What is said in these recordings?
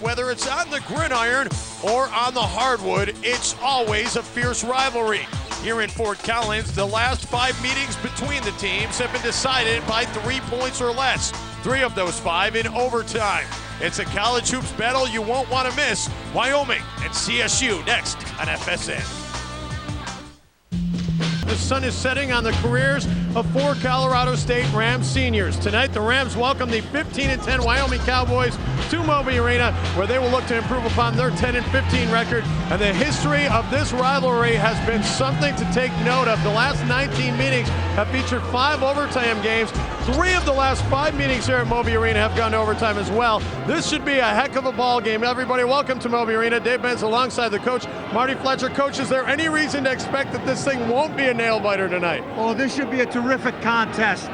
Whether it's on the gridiron or on the hardwood, it's always a fierce rivalry. Here in Fort Collins, the last 5 meetings between the teams have been decided by 3 points or less. 3 of those 5 in overtime. It's a college hoops battle you won't want to miss. Wyoming and CSU next on FSN. The sun is setting on the careers of 4 Colorado State Rams seniors. Tonight, the Rams welcome the 15-10 Wyoming Cowboys to Moby Arena, where they will look to improve upon their 10-15 record. And the history of this rivalry has been something to take note of. The last 19 meetings have featured 5 overtime games. 3 of the last 5 meetings here at Moby Arena have gone to overtime as well. This should be a heck of a ball game. Everybody, welcome to Moby Arena. Dave Benz alongside the coach, Marty Fletcher. Coach, is there any reason to expect that this thing won't be a nail-biter tonight? Oh, this should be a terrific contest.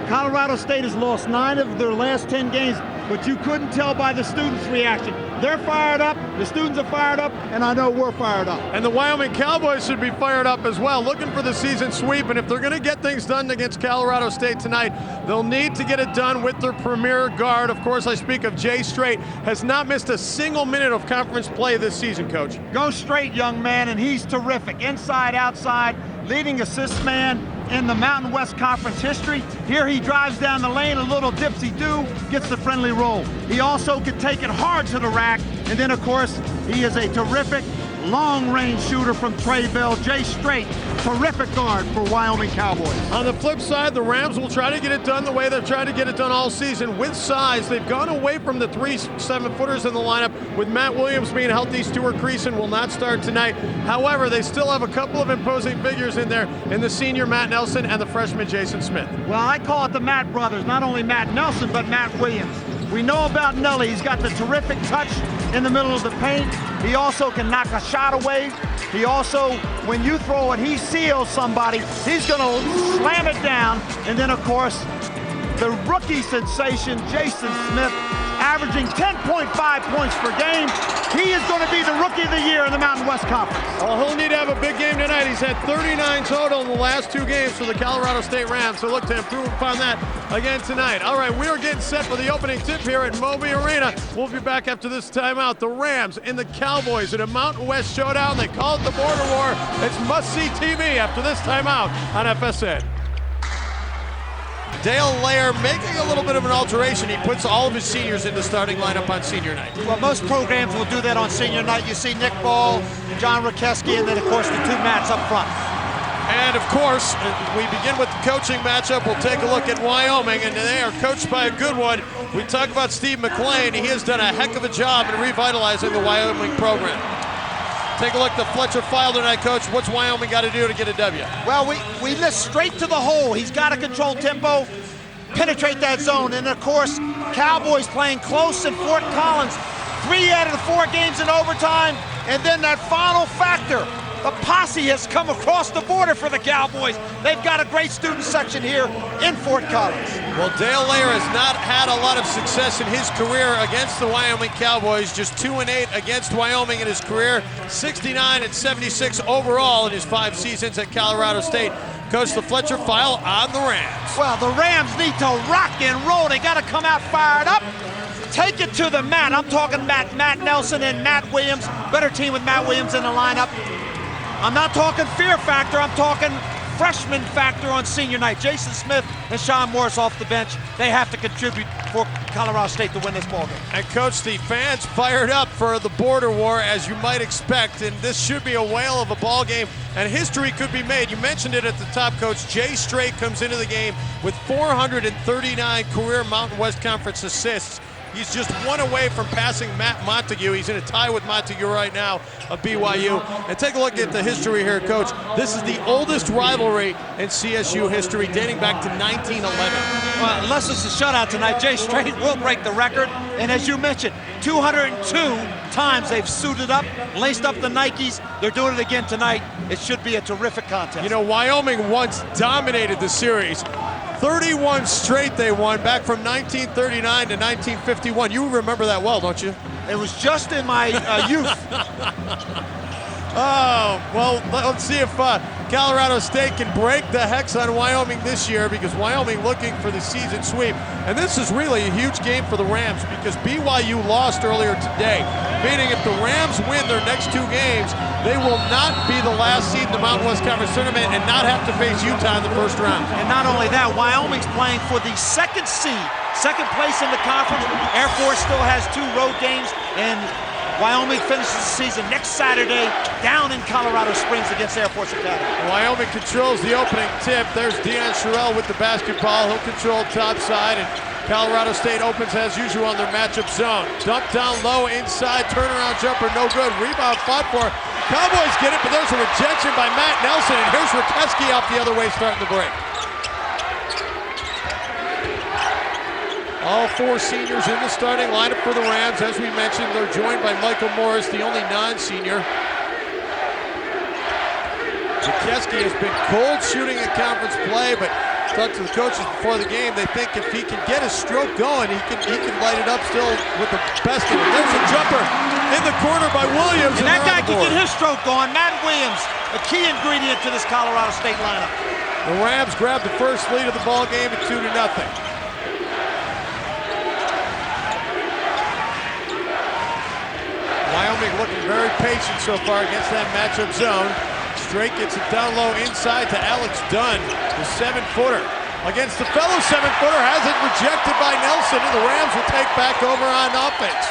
Colorado State has lost 9 of their last 10 games, but you couldn't tell by the students' reaction. They're fired up, the students are fired up, and I know we're fired up. And the Wyoming Cowboys should be fired up as well, looking for the season sweep. And if they're going to get things done against Colorado State tonight, they'll need to get it done with their premier guard. Of course, I speak of Jay Straight. Has not missed a single minute of conference play this season, Coach. Go straight, young man, and he's terrific. Inside, outside, leading assist man in the Mountain West Conference history. Here he drives down the lane, a little dipsy-do, gets the friendly roll. He also can take it hard to the rack, and then, of course, he is a terrific long-range shooter from Trayville. Jay Straight, terrific guard for Wyoming Cowboys. On the flip side, the Rams will try to get it done the way they've tried to get it done all season, with size. They've gone away from the 3 7-footers in the lineup, with Matt Williams being healthy. Stuart Creason will not start tonight. However, they still have a couple of imposing figures in there, in the senior Matt Nelson and the freshman Jason Smith. Well, I call it the Matt brothers, not only Matt Nelson, but Matt Williams. We know about Nelly. He's got the terrific touch in the middle of the paint. He also can knock a shot away. He also, when you throw it, he seals somebody. He's going to slam it down. And then, of course, the rookie sensation, Jason Smith, averaging 10.5 points per game. He is going to be the Rookie of the Year in the Mountain West Conference. Well, he'll need to have a big game tonight. He's had 39 total in the last 2 games for the Colorado State Rams, so look to improve upon that again tonight. All right, we are getting set for the opening tip here at Moby Arena. We'll be back after this timeout. The Rams and the Cowboys in a Mountain West showdown. They call it the Border War. It's must-see TV after this timeout on FSN. Dale Layer making a little bit of an alteration. He puts all of his seniors in the starting lineup on senior night. Well, most programs will do that on senior night. You see Nick Ball, John Rakeski, and then, of course, the 2 Matts up front. And, of course, we begin with the coaching matchup. We'll take a look at Wyoming, and they are coached by a good one. We talk about Steve McLean. He has done a heck of a job in revitalizing the Wyoming program. Take a look at the Fletcher file tonight, Coach. What's Wyoming got to do to get a W? Well, we missed straight to the hole. He's got to control tempo, penetrate that zone. And, of course, Cowboys playing close in Fort Collins. 3 out of the 4 games in overtime. And then that final factor. The posse has come across the border for the Cowboys. They've got a great student section here in Fort Collins. Well, Dale Layer has not had a lot of success in his career against the Wyoming Cowboys. Just 2-8 against Wyoming in his career. 69-76 overall in his 5 seasons at Colorado State. Coach, the Fletcher file on the Rams. Well, the Rams need to rock and roll. They got to come out fired up. Take it to the mat. I'm talking Matt Nelson and Matt Williams. Better team with Matt Williams in the lineup. I'm not talking fear factor, I'm talking freshman factor on senior night. Jason Smith and Sean Morris off the bench. They have to contribute for Colorado State to win this ballgame. And Coach, the fans fired up for the border war, as you might expect, and this should be a whale of a ball game, and history could be made. You mentioned it at the top, Coach. Jay Straight comes into the game with 439 career Mountain West Conference assists. He's just 1 away from passing Matt Montague. He's in a tie with Montague right now of BYU. And take a look at the history here, Coach. This is the oldest rivalry in CSU history, dating back to 1911. Well, unless it's a shutout tonight, Jay Straight will break the record. And as you mentioned, 202 times they've suited up, laced up the Nikes. They're doing it again tonight. It should be a terrific contest. You know, Wyoming once dominated the series. 31 straight they won back from 1939 to 1951. You remember that well, don't you? It was just in my youth. Oh, well, let's see if Colorado State can break the hex on Wyoming this year, because Wyoming looking for the season sweep. And this is really a huge game for the Rams, because BYU lost earlier today, meaning if the Rams win their next 2 games, they will not be the last seed in the Mountain West Conference Tournament and not have to face Utah in the first round. And not only that, Wyoming's playing for the 2nd seed, 2nd place in the conference. Air Force still has 2 road games, and Wyoming finishes the season next Saturday down in Colorado Springs against Air Force Academy. Wyoming controls the opening tip. There's Deion Sherrill with the basketball. He'll control top side, and Colorado State opens as usual on their matchup zone. Dump down low inside, turnaround jumper, no good. Rebound fought for. Cowboys get it, but there's a rejection by Matt Nelson, and here's Rakeski off the other way starting the break. All 4 seniors in the starting lineup for the Rams. As we mentioned, they're joined by Michael Morris, the only non-senior. Rakeski has been cold shooting in conference play, but talked to the coaches before the game. They think if he can get his stroke going, he can light it up still with the best of it. There's a jumper in the corner by Williams. And that guy can get his stroke going. Matt Williams, a key ingredient to this Colorado State lineup. The Rams grab the first lead of the ball game at 2-0. Wyoming looking very patient so far against that matchup zone. Straight gets it down low inside to Alex Dunn, the 7-footer. Against the fellow 7-footer, has it rejected by Nelson, and the Rams will take back over on offense.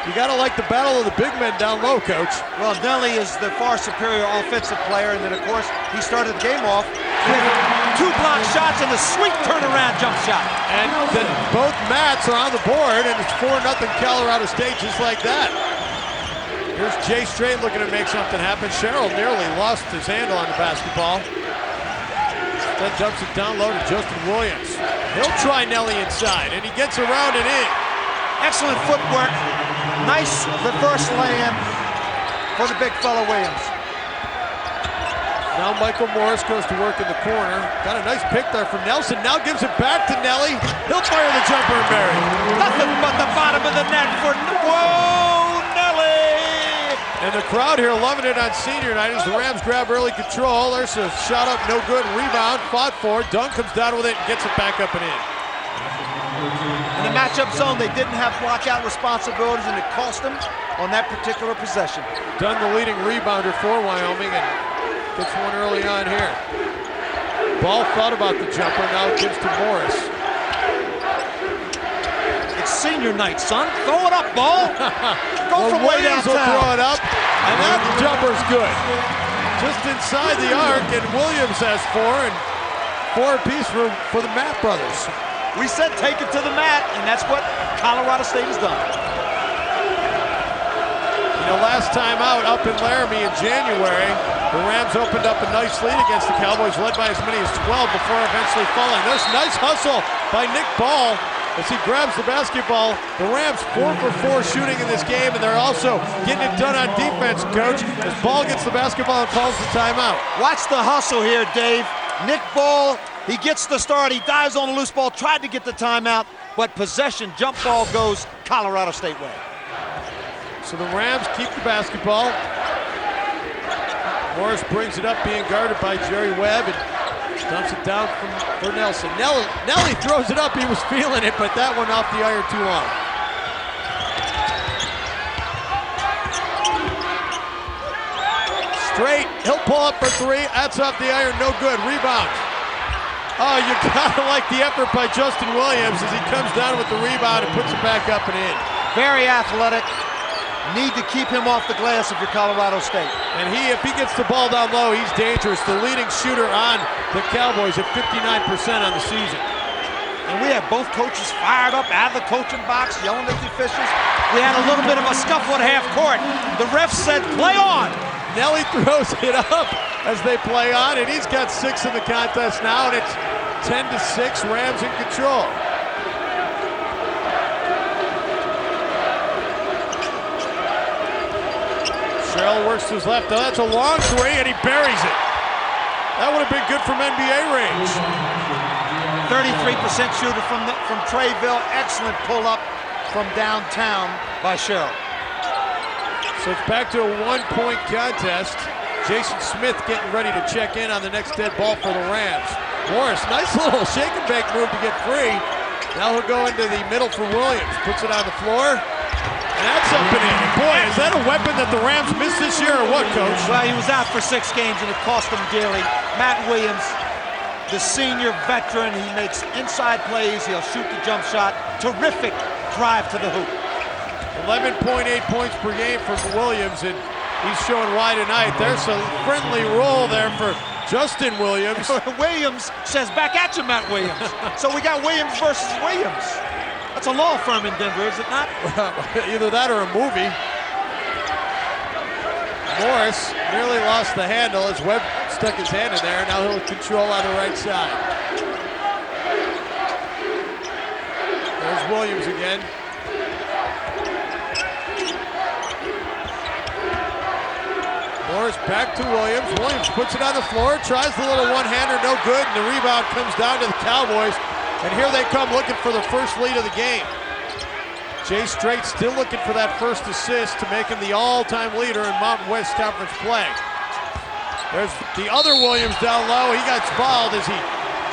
You gotta like the battle of the big men down low, Coach. Well, Nelly is the far superior offensive player, and then of course, he started the game off with 2 block shots and a sweet turnaround jump shot. And then both Mats are on the board, and it's 4-0 Colorado State just like that. Here's Jay Strait looking to make something happen. Sherrill nearly lost his handle on the basketball. Then dumps it down low to Justin Williams. He'll try Nelly inside, and he gets around and in. Excellent footwork. Nice reverse lay-in for the big fella Williams. Now Michael Morris goes to work in the corner. Got a nice pick there from Nelson. Now gives it back to Nelly. He'll fire the jumper and bury it. Nothing but the bottom of the net for, whoa, Nelly! And the crowd here loving it on senior night as the Rams grab early control. There's a shot up, no good. Rebound, fought for. Dunn comes down with it and gets it back up and in. In the matchup zone, they didn't have blockout responsibilities, and it cost them on that particular possession. Dunn, the leading rebounder for Wyoming, and gets one early on here. Ball thought about the jumper, now it gives to Morris. It's senior night, son. Throw it up, Ball. Go from way downtown. Will throw it up, and that jumper's good. Just inside the arc, and Williams has 4, and 4 apiece for the Matt brothers. We said take it to the mat, and that's what Colorado State has done. You know, last time out up in Laramie in January, the Rams opened up a nice lead against the Cowboys, led by as many as 12 before eventually falling. There's a nice hustle by Nick Ball as he grabs the basketball. The Rams 4 for 4 shooting in this game, and they're also getting it done on defense, Coach, as Ball gets the basketball and calls the timeout. Watch the hustle here, Dave. Nick Ball, he gets the start, he dives on the loose ball, tried to get the timeout, but possession, jump ball goes Colorado State way. So the Rams keep the basketball. Morris brings it up, being guarded by Jerry Webb, and dumps it down for Nelson. Nelly throws it up, he was feeling it, but that one off the iron too long. Straight, he'll pull up for 3, that's off the iron, no good, rebound. Oh, you gotta like the effort by Justin Williams as he comes down with the rebound and puts it back up and in. Very athletic. Need to keep him off the glass if you're Colorado State. And if he gets the ball down low, he's dangerous. The leading shooter on the Cowboys at 59% on the season. And we have both coaches fired up out of the coaching box, yelling at the officials. We had a little bit of a scuffle at half court. The ref said, play on. Nelly throws it up as they play on, and he's got 6 in the contest now, and it's 10-6, Rams in control. Sherrill works to his left. Oh, that's a long 3, and he buries it. That would have been good from NBA range. 33% shooter from Treyville. Excellent pull-up from downtown by Sherrill. So it's back to a one-point contest. Jason Smith getting ready to check in on the next dead ball for the Rams. Morris, nice little shake and bake move to get free. Now he'll go into the middle for Williams. Puts it on the floor. And that's up and in. And boy, is that a weapon that the Rams missed this year or what, Coach? Well, he was out for 6 games and it cost him dearly. Matt Williams, the senior veteran, he makes inside plays. He'll shoot the jump shot. Terrific drive to the hoop. 11.8 points per game from Williams, and he's showing why tonight. There's a friendly roll there for Justin Williams. Williams says, back at you, Matt Williams. So we got Williams versus Williams. That's a law firm in Denver, is it not? Either that or a movie. Morris nearly lost the handle as Webb stuck his hand in there. Now he'll control on the right side. There's Williams again. Morris back to Williams. Williams puts it on the floor, tries the little one-hander, no good, and the rebound comes down to the Cowboys. And here they come looking for the first lead of the game. Jay Strait still looking for that first assist to make him the all-time leader in Mountain West Conference play. There's the other Williams down low. He got fouled as he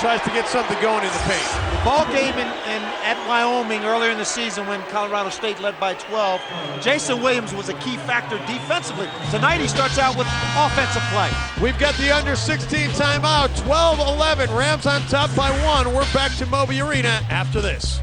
tries to get something going in the paint. The ball game at Wyoming earlier in the season when Colorado State led by 12, Jason Williams was a key factor defensively. Tonight he starts out with offensive play. We've got the under 16 timeout, 12-11. Rams on top by 1. We're back to Moby Arena after this.